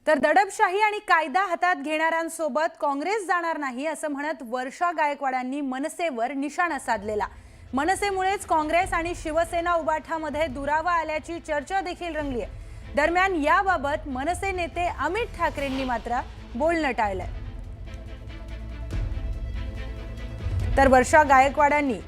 तर दडपशाही आणि कायदा हातात घेणाऱ्यांसोबत काँग्रेस जाणार नाही असं म्हणत वर्षा गायकवाडांनी मनसेवर निशाणा साधलेला। मनसेमुळेच काँग्रेस आणि शिवसेना उबाठामध्ये दुरावा आल्याची चर्चा देखील रंगली आहे। दरम्यान याबाबत मनसे नेते अमित ठाकरेंनी मात्र बोलणं टाळलंय। तर वर्षा गायकवाडांनी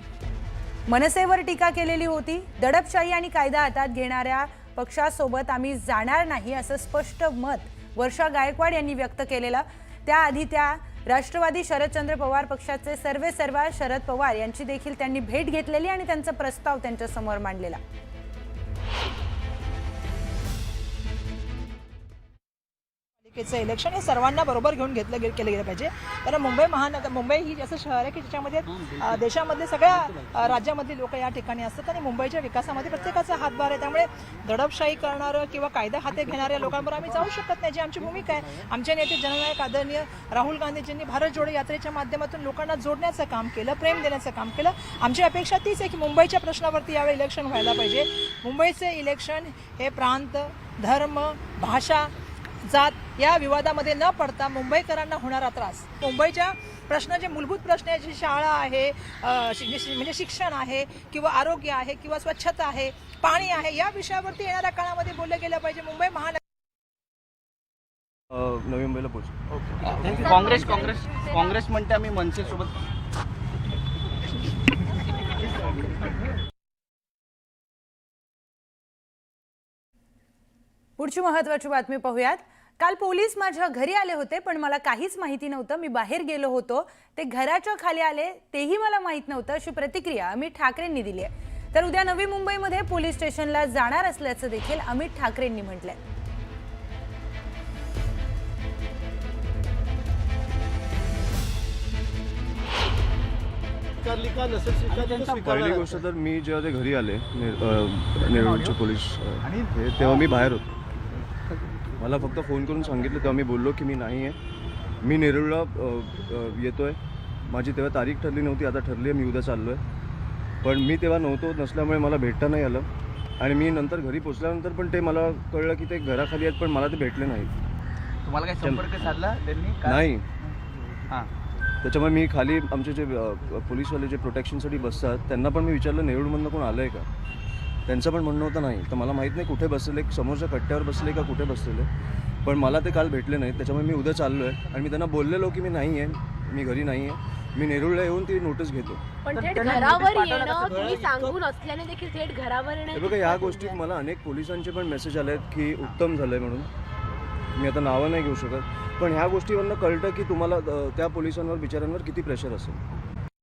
मनसेवर टीका केलेली होती। दडपशाही आणि कायदा हातात घेणाऱ्या पक्षासोबत आम्ही जाणार नाही असं स्पष्ट मत वर्षा गायकवाड यांनी व्यक्त केलेलं। त्याआधी त्या राष्ट्रवादी शरदचंद्र पवार पक्षाचे सर्वेसर्वा शरद पवार यांची देखील त्यांनी भेट घेतलेली आणि त्यांचा प्रस्ताव त्यांच्या समोर मांडलेला। इलेक्शन हे सर्वांना बरोबर घेऊन केलं गेलं पाहिजे। कारण मुंबई ही असं शहर आहे की ज्याच्यामध्ये देशामधले सगळ्या राज्यामधले लोक या ठिकाणी असतात आणि मुंबईच्या विकासामध्ये प्रत्येकाचा हातभार आहे। त्यामुळे दडपशाही करणारं किंवा कायदा हाती घेणाऱ्या लोकांबरोबर आम्ही जाऊ शकत नाही, जी आमची भूमिका आहे। आमचे नेते जननायक आदरणीय राहुल गांधीजींनी भारत जोडो यात्रेच्या माध्यमातून लोकांना जोडण्याचं काम केलं, प्रेम देण्याचं काम केलं। आमची अपेक्षा तीच आहे की मुंबईच्या प्रश्नावरती यावेळी इलेक्शन व्हायला पाहिजे। मुंबईचे इलेक्शन हे प्रांत, धर्म, भाषा, जात या विवादामध्ये न पडता मुंबईकरांना होणारा त्रास, मुंबईच्या प्रश्न जे मूलभूत प्रश्न आहे, जी शाळा आहे, म्हणजे शिक्षण आहे किंवा आरोग्य आहे किंवा स्वच्छता आहे, पाणी आहे, या विषयावरती येणाऱ्या काळामध्ये बोललं गेलं पाहिजे। मुंबई महानगर नवी मुंबईला पोहोच। काँग्रेस म्हणते आम्ही मनसेसोबत। पुढची महत्त्वाची बातमी पाहूयात। काल पोलीस माझ्या घरी आले होते, पण मला काहीच माहिती नव्हतं। मी बाहेर गेलो होतो, ते घराच्या खाली आले तेही मला माहित नव्हतं, अशी प्रतिक्रिया अमित ठाकरेंनी दिली आहे। तर उद्या नवी मुंबईमध्ये पोलीस स्टेशनला जाणार असल्याचं देखील अमित ठाकरेंनी म्हटलंय। पहिली गोष्ट तर मी जेव्हा ते घरी आले नेरूळचे पोलीस तेव्हा मी बाहेर होतो। मला फक्त फोन करून सांगितलं, तेव्हा मी बोललो की मी नाही आहे, मी नेरूळला येतोय। माझी तेव्हा तारीख ठरली नव्हती, आता ठरली आहे, मी उद्या चाललो आहे। पण मी तेव्हा नसल्यामुळे मला भेटता नाही आलं आणि मी नंतर घरी पोचल्यानंतर पण ते मला कळलं की ते घराखाली आहेत, पण मला ते भेटले नाही। तुम्हाला काही संपर्क साधला त्यांनी? नाही। हां, त्याच्यामुळे मी खाली आमचे जे पोलीसवाले जे प्रोटेक्शनसाठी बसतात त्यांना पण मी विचारलं नेरूळमधनं कोण आलं आहे का, त्यांचं पण म्हणणं होतं नाही। तर मला माहीत नाही कुठे बसलेले, समोरच्या कट्ट्यावर बसले का कुठे बसलेले, पण मला ते काल भेटले नाहीत। त्याच्यामुळे मी उद्या चाललो आहे आणि मी त्यांना बोललेलो की मी नाही आहे, मी घरी नाही आहे, मी नेरूळला येऊन ती नोटीस घेतो। पण थेट घरावर येणं तुम्ही सांगून असल्याने देखील थेट घरावर येणं, बघा या गोष्टीत मला अनेक पोलिसांचे पण मेसेज आले आहेत की उत्तम झालं आहे म्हणून, मी आता नावं नाही घेऊ शकत, पण ह्या गोष्टीवरनं कळतं की तुम्हाला त्या पोलिसांवर बिचाऱ्यांवर किती प्रेशर असेल।